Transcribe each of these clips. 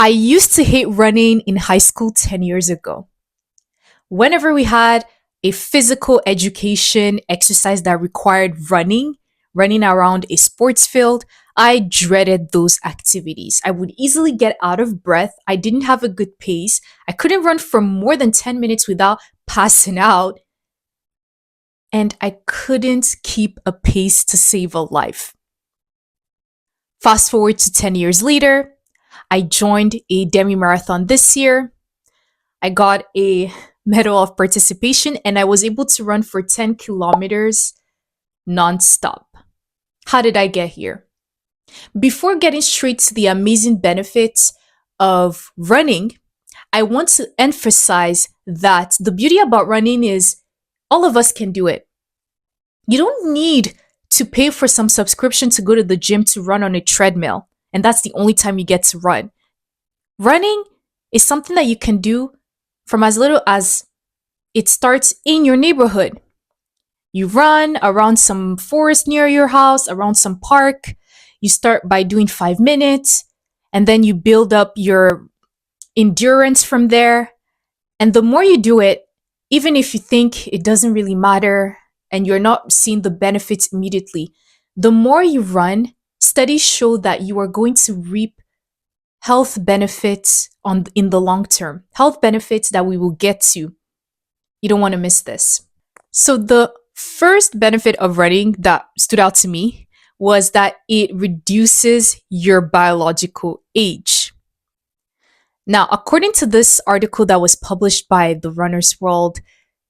I used to hate running in high school 10 years ago. Whenever we had a physical education exercise that required running around a sports field, I dreaded those activities. I would easily get out of breath. I didn't have a good pace. I couldn't run for more than 10 minutes without passing out. And I couldn't keep a pace to save a life. Fast forward to 10 years later, I joined a demi marathon this year. I got a medal of participation and I was able to run for 10 kilometers nonstop. How did I get here? Before getting straight to the amazing benefits of running, I want to emphasize that the beauty about running is all of us can do it. You don't need to pay for some subscription to go to the gym to run on a treadmill, and that's the only time you get to run. Running is something that you can do from as little as it starts in your neighborhood. You run around some forest near your house, around some park. You start by doing 5 minutes, and then you build up your endurance from there. And the more you do it, even if you think it doesn't really matter and you're not seeing the benefits immediately, the more you run, studies show that you are going to reap health benefits in the long term, health benefits that we will get to. You don't want to miss this. So the first benefit of running that stood out to me was that it reduces your biological age. Now, according to this article that was published by the Runner's World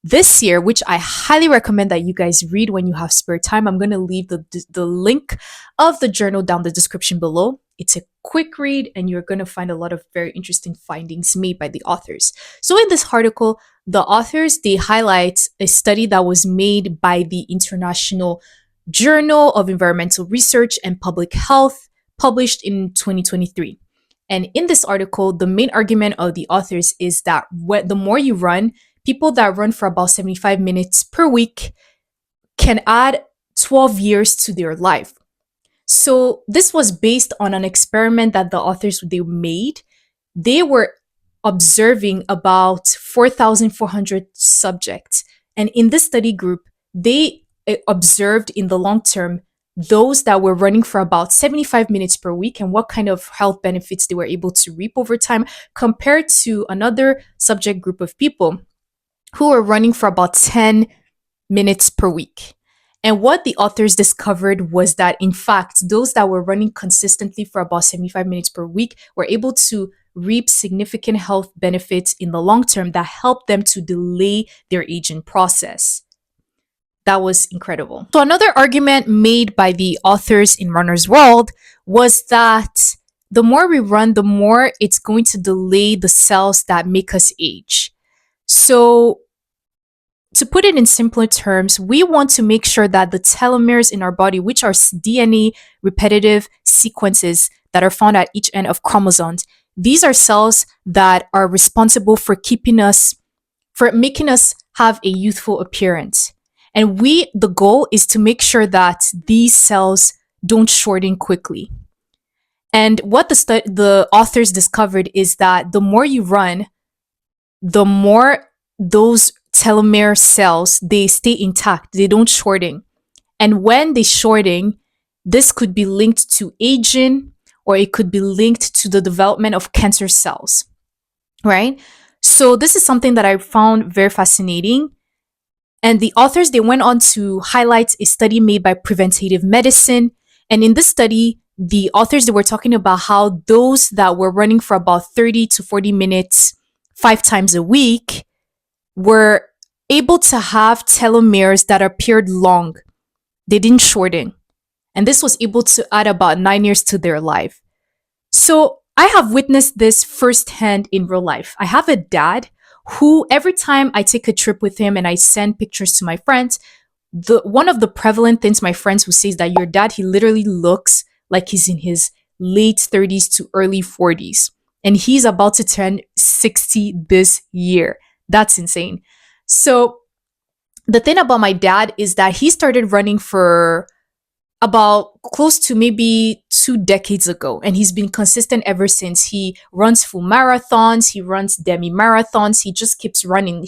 this year, which I highly recommend that you guys read when you have spare time, I'm going to leave the link of the journal down the description below. It's a quick read and you're going to find a lot of very interesting findings made by the authors. So in this article, the authors, they highlight a study that was made by the International Journal of Environmental Research and Public Health, published in 2023. And in this article, the main argument of the authors is that the more you run, people that run for about 75 minutes per week can add 12 years to their life. So this was based on an experiment that the authors they made. They were observing about 4,400 subjects. And in this study group, they observed in the long term those that were running for about 75 minutes per week and what kind of health benefits they were able to reap over time compared to another subject group of people who were running for about 10 minutes per week. And what the authors discovered was that, in fact, those that were running consistently for about 75 minutes per week were able to reap significant health benefits in the long term that helped them to delay their aging process. That was incredible. So another argument made by the authors in Runner's World was that the more we run, the more it's going to delay the cells that make us age. So to put it in simpler terms, we want to make sure that the telomeres in our body, which are DNA repetitive sequences that are found at each end of chromosomes, these are cells that are responsible for making us have a youthful appearance. And the goal is to make sure that these cells don't shorten quickly. And what the authors discovered is that the more you run, the more those telomere cells, they stay intact, they don't shorten. And when they shorten, this could be linked to aging or it could be linked to the development of cancer cells, right? So this is something that I found very fascinating. And the authors, they went on to highlight a study made by Preventative Medicine. And in this study, the authors, they were talking about how those that were running for about 30 to 40 minutes 5 times a week were able to have telomeres that appeared long. They didn't shorten. And this was able to add about 9 years to their life. So I have witnessed this firsthand in real life. I have a dad who, every time I take a trip with him and I send pictures to my friends, one of the prevalent things my friends who says that your dad, he literally looks like he's in his late 30s to early 40s. And he's about to turn 60 this year. That's insane. So the thing about my dad is that he started running for about close to maybe 2 decades ago, and he's been consistent ever since. He runs full marathons, he runs demi marathons, he just keeps running.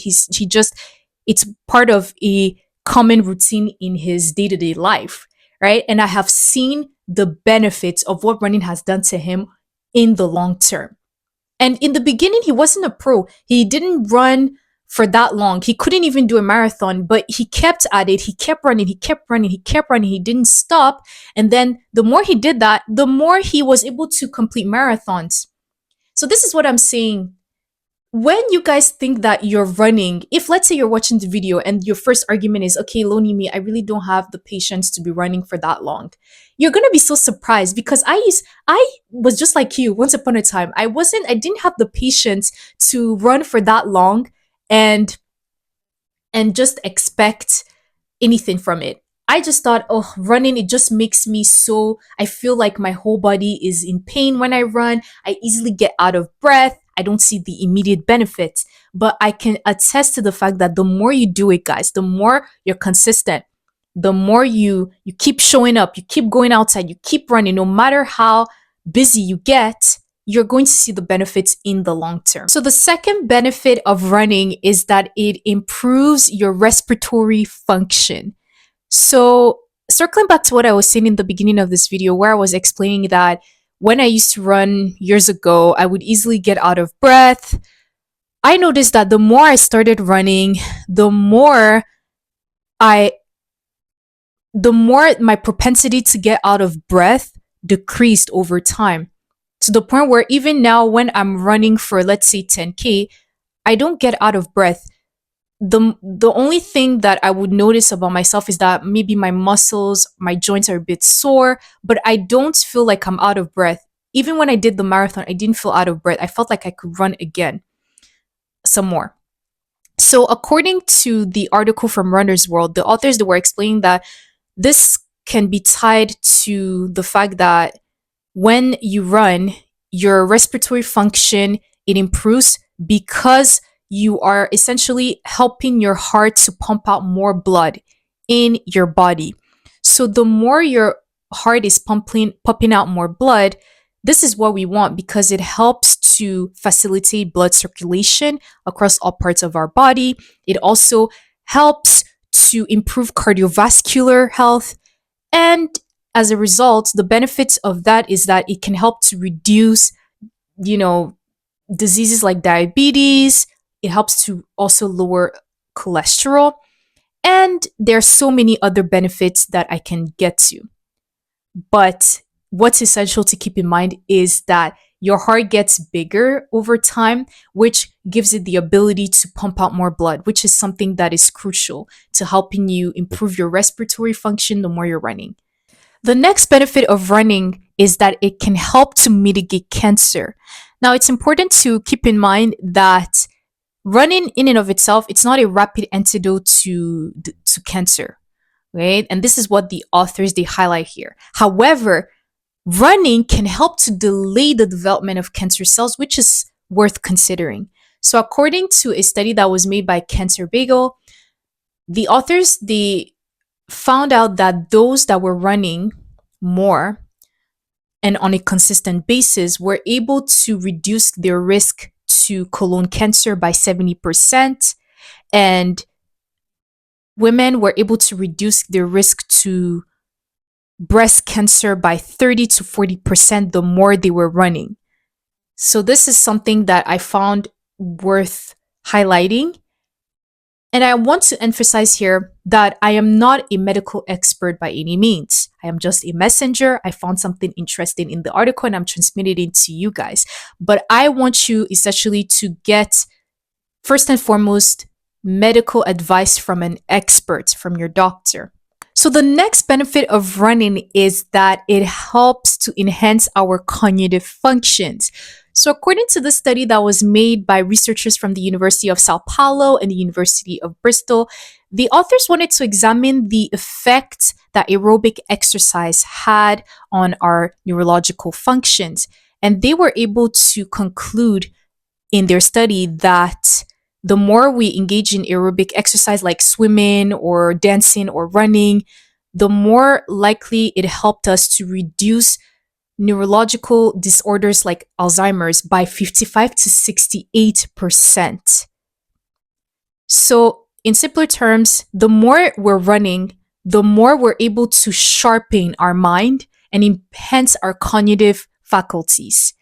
It's part of a common routine in his day-to-day life, right? And I have seen the benefits of what running has done to him in the long term. And in the beginning, he wasn't a pro. He didn't run for that long. He couldn't even do a marathon, but he kept at it. He kept running, he kept running, he kept running. He didn't stop. And then the more he did that, the more he was able to complete marathons. So this is what I'm saying. When you guys think that you're running, if let's say you're watching the video and your first argument is, okay, Lonely Me, I really don't have the patience to be running for that long. You're gonna be so surprised because I was just like you once upon a time. I didn't have the patience to run for that long and just expect anything from it. I just thought, oh, running, it just makes me so, I feel like my whole body is in pain when I run. I easily get out of breath. I don't see the immediate benefits. But I can attest to the fact that the more you do it, guys, the more you're consistent, the more you keep showing up, you keep going outside, you keep running, no matter how busy you get, you're going to see the benefits in the long term. So the second benefit of running is that it improves your respiratory function. So circling back to what I was saying in the beginning of this video, where I was explaining that when I used to run years ago, I would easily get out of breath. I noticed that the more I started running, the more my propensity to get out of breath decreased over time, to the point where even now when I'm running for, let's say, 10K, I don't get out of breath. The only thing that I would notice about myself is that maybe my muscles, my joints are a bit sore, but I don't feel like I'm out of breath. Even when I did the marathon, I didn't feel out of breath. I felt like I could run again some more. So according to the article from Runner's World, the authors, they were explaining that this can be tied to the fact that when you run, your respiratory function, it improves because you are essentially helping your heart to pump out more blood in your body. So the more your heart is pumping out more blood, this is what we want because it helps to facilitate blood circulation across all parts of our body. It also helps to improve cardiovascular health. And as a result, the benefits of that is that it can help to reduce, diseases like diabetes. It helps to also lower cholesterol. And there are so many other benefits that I can get to. But what's essential to keep in mind is that your heart gets bigger over time, which gives it the ability to pump out more blood, which is something that is crucial to helping you improve your respiratory function the more you're running. The next benefit of running is that it can help to mitigate cancer. Now, it's important to keep in mind that running in and of itself, it's not a rapid antidote to cancer, right? And this is what the authors, they highlight here. However, running can help to delay the development of cancer cells, which is worth considering. So according to a study that was made by Cancer Bagel, the authors, they found out that those that were running more and on a consistent basis were able to reduce their risk to colon cancer by 70%, and women were able to reduce their risk to breast cancer by 30 to 40% the more they were running. So this is something that I found worth highlighting. And I want to emphasize here that I am not a medical expert by any means. I am just a messenger. I found something interesting in the article and I'm transmitting it to you guys. But I want you essentially to get, first and foremost, medical advice from an expert, from your doctor. So the next benefit of running is that it helps to enhance our cognitive functions. So according to the study that was made by researchers from the University of Sao Paulo and the University of Bristol, the authors wanted to examine the effect that aerobic exercise had on our neurological functions. And they were able to conclude in their study that the more we engage in aerobic exercise like swimming or dancing or running, the more likely it helped us to reduce neurological disorders like Alzheimer's by 55 to 68%. So, in simpler terms, the more we're running, the more we're able to sharpen our mind and enhance our cognitive faculties.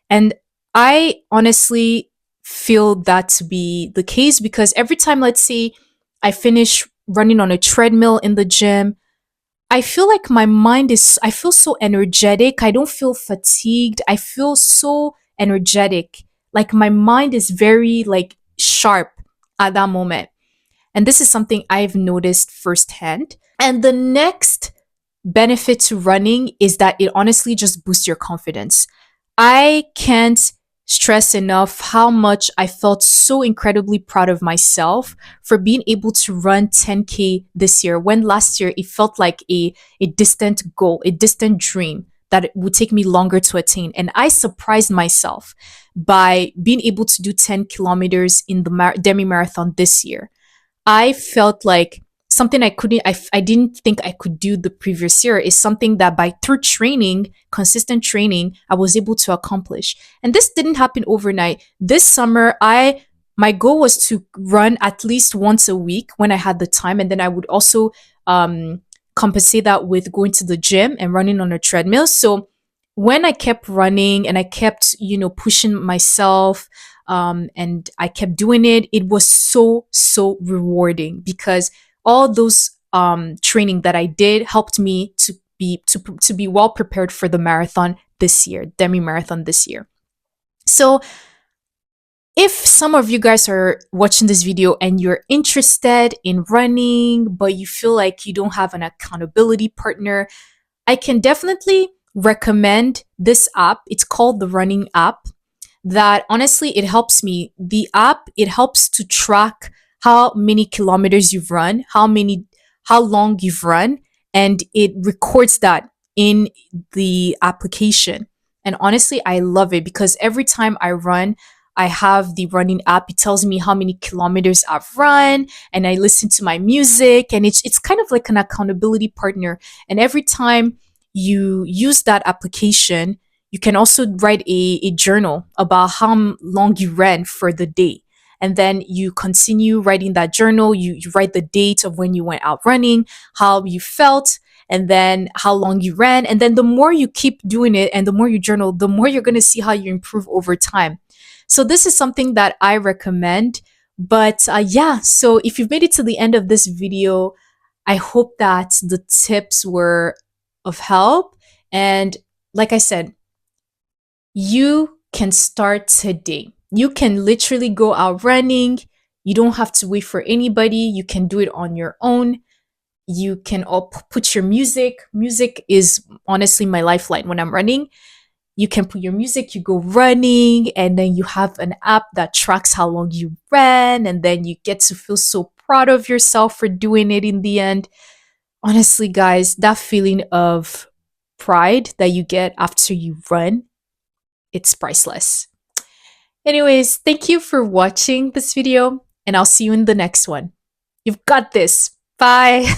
And I honestly feel that to be the case because every time, let's say, I finish running on a treadmill in the gym, I feel like my mind is, I feel so energetic. I don't feel fatigued. I feel so energetic. Like my mind is very like sharp at that moment. And this is something I've noticed firsthand. And the next benefit to running is that it honestly just boosts your confidence. I can't stress enough how much I felt so incredibly proud of myself for being able to run 10K this year, when last year it felt like a distant goal, a distant dream that it would take me longer to attain. And I surprised myself by being able to do 10 kilometers in the demi marathon this year. I felt like something I didn't think I could do the previous year is something that by through training, consistent training, I was able to accomplish. And this didn't happen overnight. This summer, my goal was to run at least once a week when I had the time. And then I would also um, compensate that with going to the gym and running on a treadmill. So when I kept running and I kept, pushing myself, and I kept doing it. It was so, so rewarding because all those training that I did helped me to be well prepared for the marathon this year, demi marathon this year. So if some of you guys are watching this video and you're interested in running, but you feel like you don't have an accountability partner, I can definitely recommend this app. It's called the Running app. That honestly, it helps me. The app, it helps to track how many kilometers you've run, how long you've run, and it records that in the application. And honestly, I love it because every time I run, I have the running app. It tells me how many kilometers I've run, and I listen to my music, and it's kind of like an accountability partner. And every time you use that application, you can also write a journal about how long you ran for the day. And then you continue writing that journal. You write the date of when you went out running, how you felt, and then how long you ran. And then the more you keep doing it and the more you journal, the more you're going to see how you improve over time. So, this is something that I recommend. But yeah, so if you've made it to the end of this video, I hope that the tips were of help. And like I said, you can start today. You can literally go out running. You don't have to wait for anybody. You can do it on your own. You can all put your music. Music is honestly my lifeline when I'm running. You can put your music, you go running, and then you have an app that tracks how long you ran, and then you get to feel so proud of yourself for doing it in the end. Honestly, guys, that feeling of pride that you get after you run, it's priceless. Anyways, thank you for watching this video, and I'll see you in the next one. You've got this. Bye.